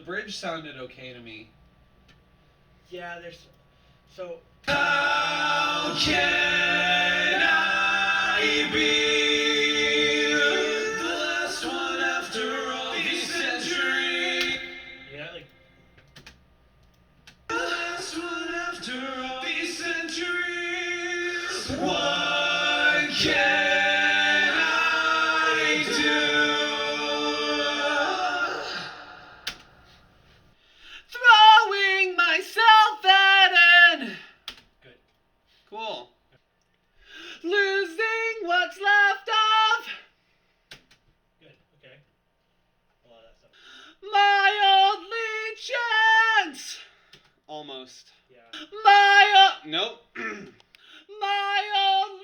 bridge sounded okay to me. Yeah, there's... So... How can I be the last one after all these centuries? Yeah, like... The last one after all these centuries. What can I do? Throwing myself at an... Good. Cool. Losing what's left of Good, okay. A lot of that stuff. my old allegiance. Almost. Yeah. Nope. My allegiance.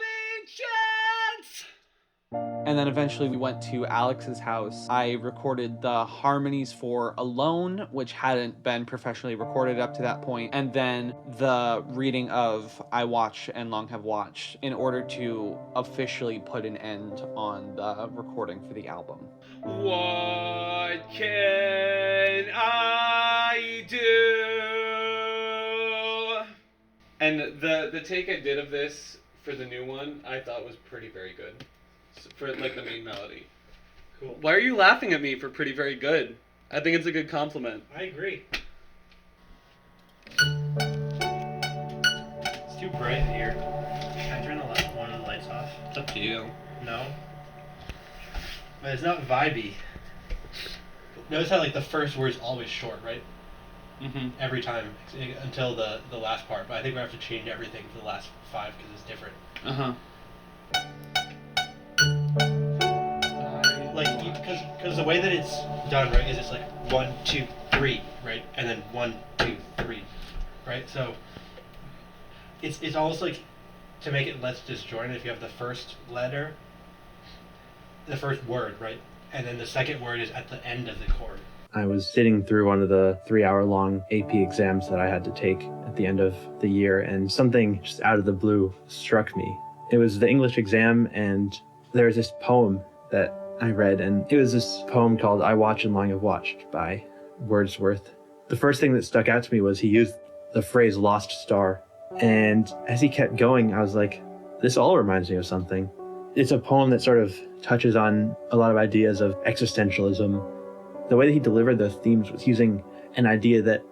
And then eventually we went to Alex's house. I recorded the harmonies for Alone, which hadn't been professionally recorded up to that point, and then the reading of I Watch and Long Have Watched in order to officially put an end on the recording for the album. What can I do? And the take I did of this for the new one, I thought was pretty very good. For like the main melody. Cool. Why are you laughing at me for pretty very good? I think it's a good compliment. I agree. It's too bright in here. Can I turn one of the lights off? It's up to you. No. But it's not vibey. Notice how like the first word's always short, right? Mm-hmm. Every time until the last part. But I think we have to change everything for the last 5 because it's different. Uh-huh. Like, because the way that it's done, right, is it's like 1, 2, 3, right, and then 1, 2, 3, right. So it's almost like to make it less disjointed. If you have the first letter, the first word, right, and then the second word is at the end of the chord. I was sitting through one of the 3-hour-long AP exams that I had to take at the end of the year, and something just out of the blue struck me. It was the English exam, and there was this poem that I read, and it was this poem called I Watch and Long Have Watched by Wordsworth. The first thing that stuck out to me was he used the phrase lost star, and as he kept going, I was like, this all reminds me of something. It's a poem that sort of touches on a lot of ideas of existentialism. The way that he delivered those themes was using an idea that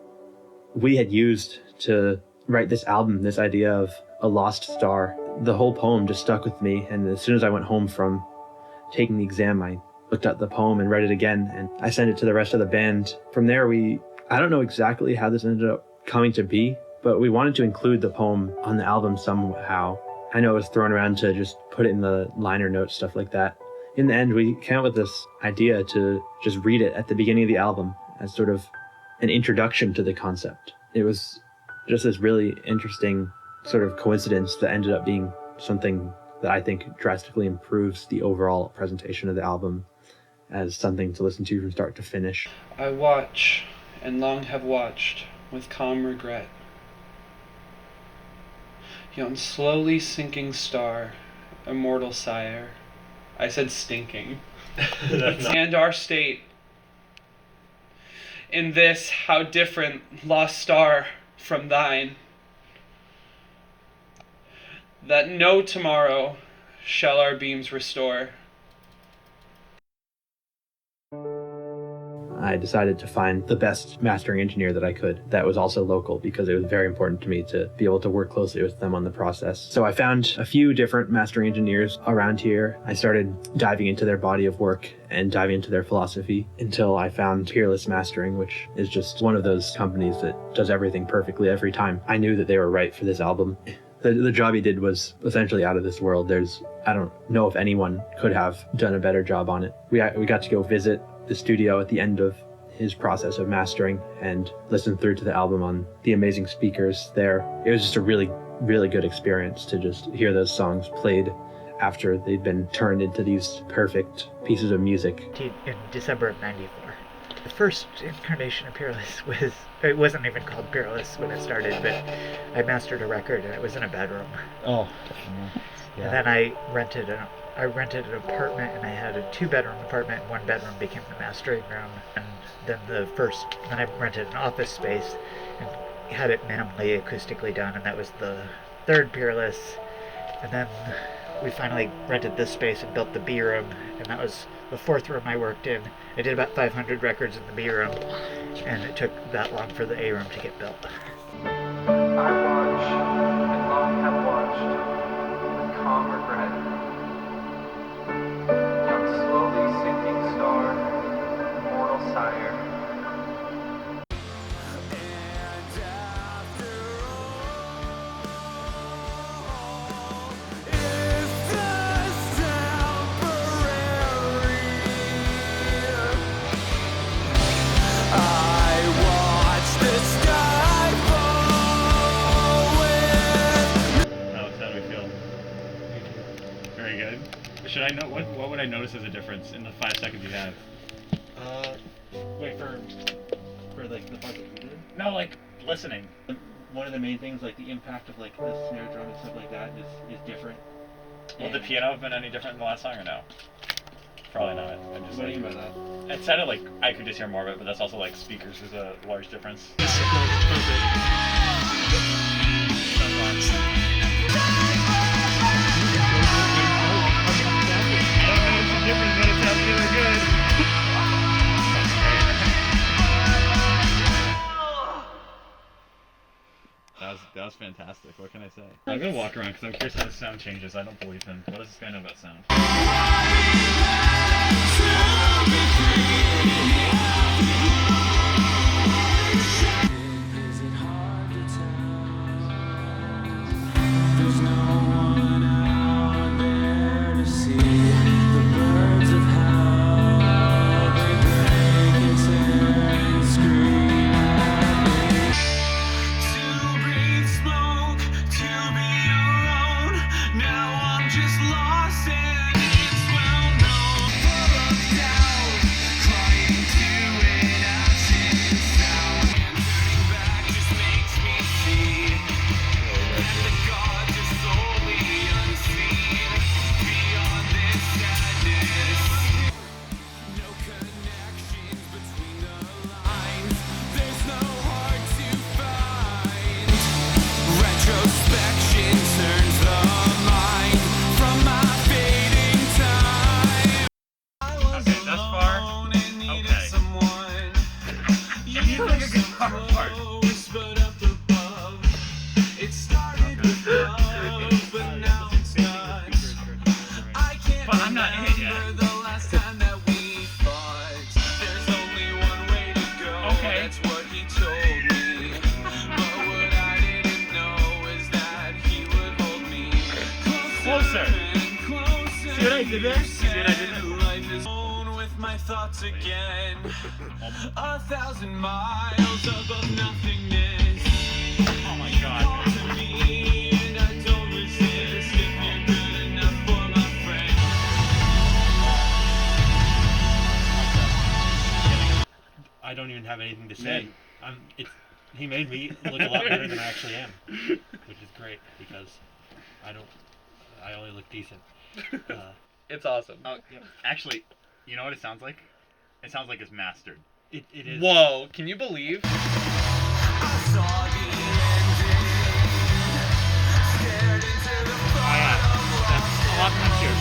we had used to write this album, this idea of a lost star. The whole poem just stuck with me, and as soon as I went home from taking the exam, I looked at the poem and read it again, and I sent it to the rest of the band. From there, I don't know exactly how this ended up coming to be, but we wanted to include the poem on the album somehow. I know it was thrown around to just put it in the liner notes, stuff like that. In the end, we came up with this idea to just read it at the beginning of the album as sort of an introduction to the concept. It was just this really interesting sort of coincidence that ended up being something that I think drastically improves the overall presentation of the album as something to listen to from start to finish. I watch and long have watched with calm regret. Yon slowly sinking star, immortal sire. I said stinking. And our state. In this, how different, lost star, from thine. That no tomorrow shall our beams restore. I decided to find the best mastering engineer that I could that was also local, because it was very important to me to be able to work closely with them on the process. So I found a few different mastering engineers around here. I started diving into their body of work and diving into their philosophy until I found Peerless Mastering, which is just one of those companies that does everything perfectly every time. I knew that they were right for this album. The job he did was essentially out of this world. I don't know if anyone could have done a better job on it. We got to go visit the studio at the end of his process of mastering and listen through to the album on the amazing speakers there. It was just a really, really good experience to just hear those songs played after they'd been turned into these perfect pieces of music. In December of '94. The first incarnation of Peerless it wasn't even called Peerless when it started, but I mastered a record and it was in a bedroom. Oh. And then I rented I rented an apartment, and I had a 2-bedroom apartment. One bedroom became the mastering room, and then I rented an office space and had it minimally acoustically done, and that was the third Peerless. And then we finally rented this space and built the B room, and that was the fourth room I worked in. I did about 500 records in the B room, and it took that long for the A room to get built. I watch, and long have watched, with calm regret, young slowly sinking star, immortal sire. Very good. Should I know what would I notice as a difference in the 5 seconds you have? Wait for like the part that you did. No, like listening. One of the main things, like the impact of like the snare drum and stuff like that, is different. Would the piano have been any different in the last song or no? Probably not. I'm just What do you like, mean by that? it sounded like I could just hear more of it, but that's also like speakers is a large difference. That was fantastic. What can I say? I'm gonna walk around because I'm curious how the sound changes. I don't believe him. What does this guy know about sound? Closer. See what I did there? See what I did there? With my thoughts again. 1,000 miles above nothingness. Oh my god. To me, and I don't resist if you're good enough for my friend. I don't even have anything to say. He made me look a lot better than I actually am, which is great because I only look decent. It's awesome. Oh, yeah. Actually, you know what it sounds like? It sounds like it's mastered. It is. Whoa, can you believe? That's a lot funkier.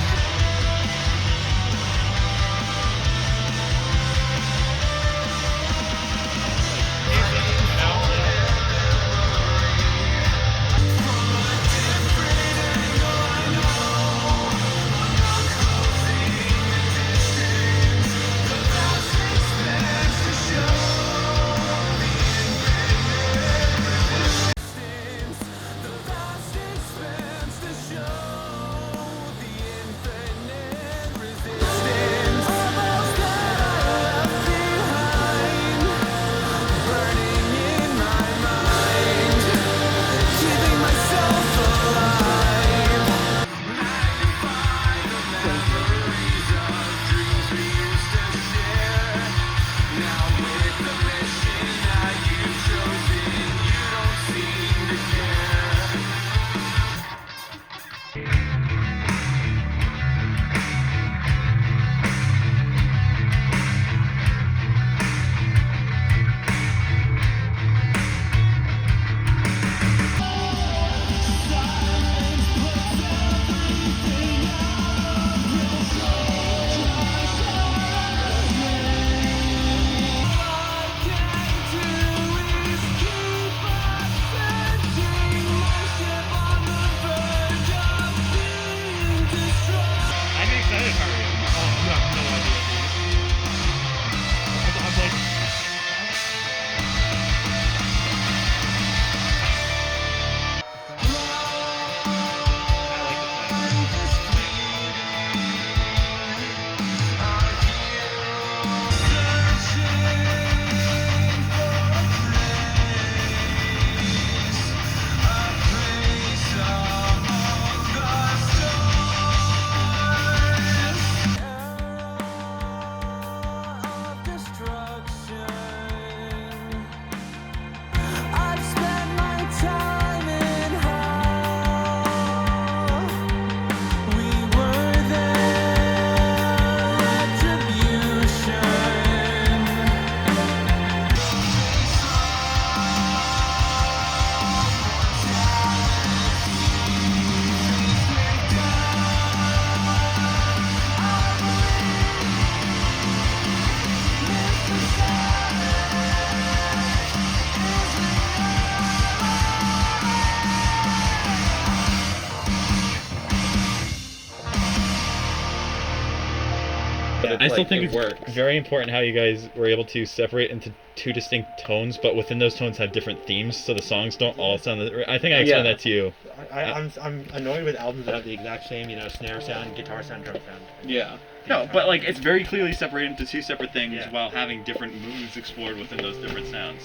but I still like, think it it's works. very important how you guys were able to separate into two distinct tones, but within those tones have different themes, so the songs don't all sound. I think I explained that to you. I'm annoyed with albums that have the exact same, snare sound, guitar sound, drum sound. Yeah. No, but like it's very clearly separated into two separate things Yeah. while having different moods explored within those different sounds.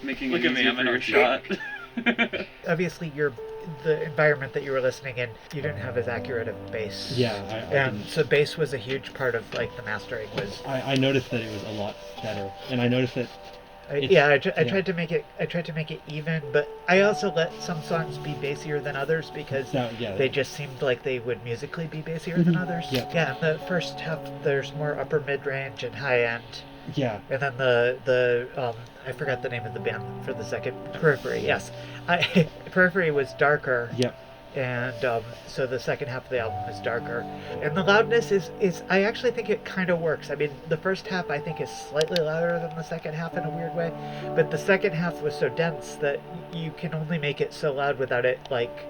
Making Look it at me, easier I'm for an your artist. shot. Obviously, the environment that you were listening in, you didn't have as accurate of bass. Yeah, So bass was a huge part of like the mastering. I noticed that it was a lot better, and I noticed that. I tried to make it even, but I also let some songs be bassier than others because they just seemed like they would musically be bassier than others. Yeah. In the first half, there's more upper mid range and high end. Yeah. And then the I forgot the name of the band for the second. Periphery. Yes, Periphery was darker. Yep. And so the second half of the album is darker, and the loudness is I actually think it kind of works. I mean, the first half I think is slightly louder than the second half in a weird way, but the second half was so dense that you can only make it so loud without it like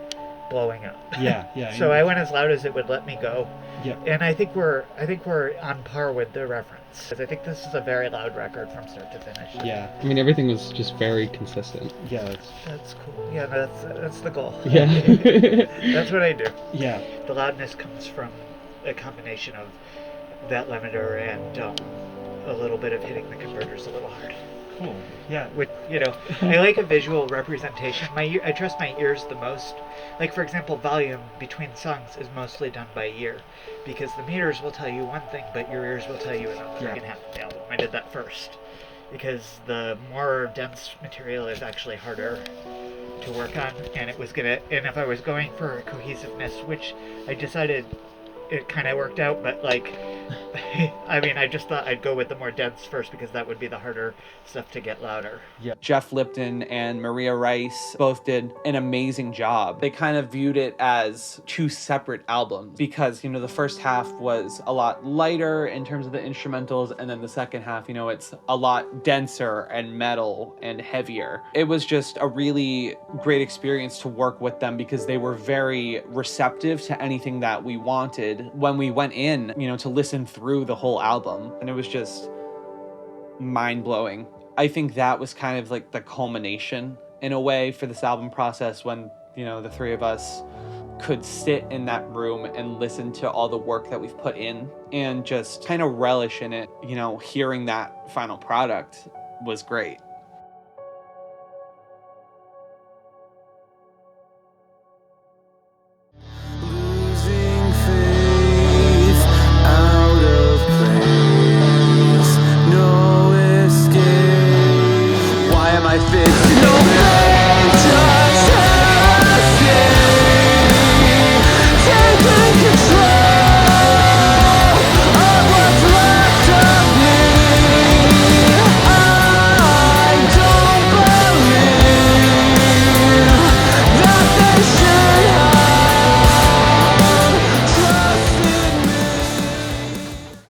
blowing up. Yeah. So I went as loud as it would let me go. Yeah. And I think we're on par with the reference. 'Cause I think this is a very loud record from start to finish. Yeah. I mean, everything was just very consistent. Yeah. That's cool. Yeah, that's the goal. Yeah. That's what I do. Yeah. The loudness comes from a combination of that limiter and a little bit of hitting the converters a little hard. Cool. Yeah. Which, I like a visual representation. I trust my ears the most. Like, for example, volume between songs is mostly done by ear, because the meters will tell you one thing, but your ears will tell you another. Yeah. Second half of the album, I did that first, because the more dense material is actually harder to work on, and if I was going for cohesiveness, which I decided it kind of worked out, but like, I mean, I just thought I'd go with the more dense first because that would be the harder stuff to get louder. Jeff Lipton and Maria Rice both did an amazing job. They kind of viewed it as two separate albums because, the first half was a lot lighter in terms of the instrumentals, and then the second half, it's a lot denser and metal and heavier. It was just a really great experience to work with them because they were very receptive to anything that we wanted when we went in, to listen through the whole album, and it was just mind-blowing. I think that was kind of like the culmination in a way for this album process when, the three of us could sit in that room and listen to all the work that we've put in and just kind of relish in it. Hearing that final product was great.